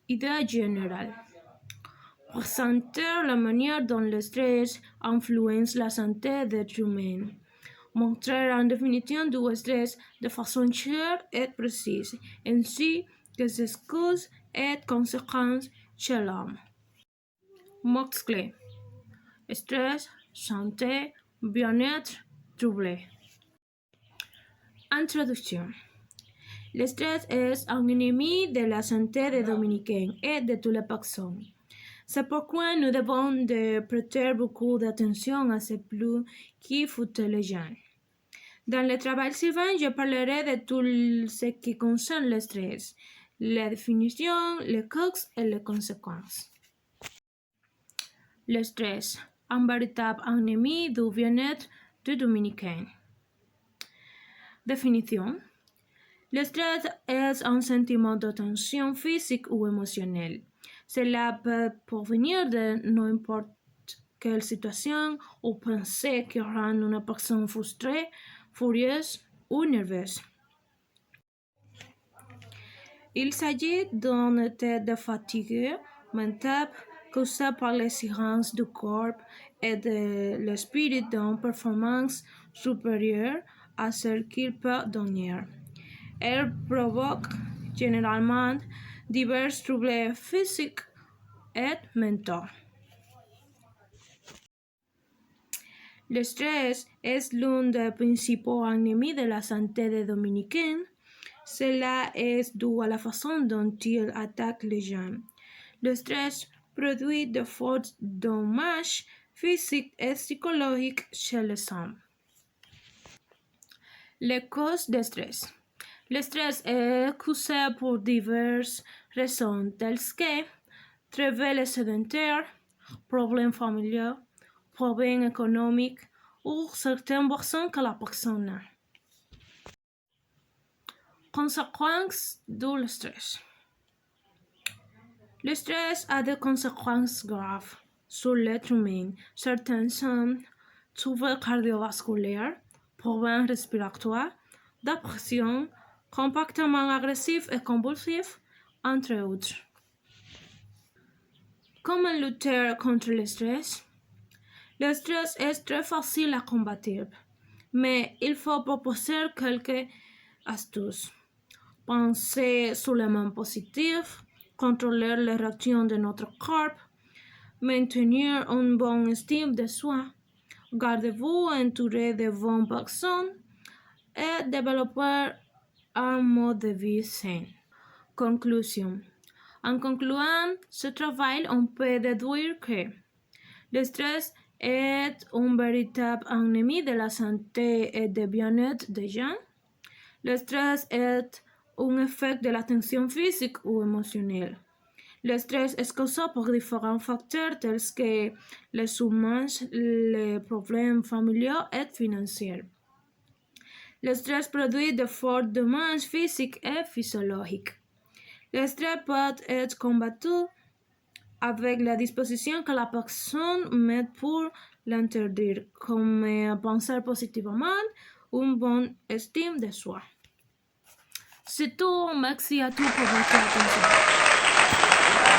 Idée générale. Présenter la manière dont le stress influence la santé d'être humain. Montrer en définition du stress de façon claire et précise, ainsi que ses causes et conséquences chez l'homme. Mots-clés. Stress, santé, bien-être, troublé. Introduction. Le stress est un ennemi de la santé des Dominicains et de toutes les personnes. C'est pourquoi nous devons de prêter beaucoup d'attention à ce plus qui fout les gens. Dans le travail suivant, je parlerai de tout ce qui concerne le stress, les définitions, les causes et les conséquences. Le stress, un véritable ennemi du bien-être du Dominicain. Définition. Le stress est un sentiment de tension physique ou émotionnelle. Cela peut provenir de n'importe quelle situation ou pensée qui rend une personne frustrée, furieuse ou nerveuse. Il s'agit d'un état de fatigue mentale causé par l'exigence du corps et de l'esprit d'une performance supérieure à celle qu'il peut donner. Elle provoque généralement divers troubles physiques et mentaux. Le stress est l'un des principaux ennemis de la santé des Dominicains. Cela est dû à la façon dont il attaque les gens. Le stress produit de forts dommages physiques et psychologiques chez les hommes. Les causes de stress. Le stress est causé pour diverses raisons telles que travail sédentaire, problèmes familiaux, problèmes économiques ou certaines personnes que la personne a. Conséquences du stress. Le stress a des conséquences graves sur l'être humain. Certains sont troubles cardiovasculaires, problèmes respiratoires, dépression, comportements agressifs et compulsifs, entre autres. Comment lutter contre le stress? Le stress est très facile à combattre, mais il faut proposer quelques astuces. Penser seulement positif, contrôler les réactions de notre corps, maintenir une bonne estime de soi, gardez-vous entouré de bonnes personnes et développer un mode de vie sain. Conclusion. En concluant ce travail, on peut déduire que le stress est un véritable ennemi de la santé et du bien-être des gens. Le stress est un effet de la tension physique ou émotionnelle. Le stress est causé par différents facteurs tels que les humains, les problèmes familiaux et financiers. Le stress produit de forts dommages physiques et physiologiques. Le stress peut être combattu avec la disposition que la personne met pour l'interdire, comme penser positivement, une bonne estime de soi. C'est tout, merci à tous pour votre attention.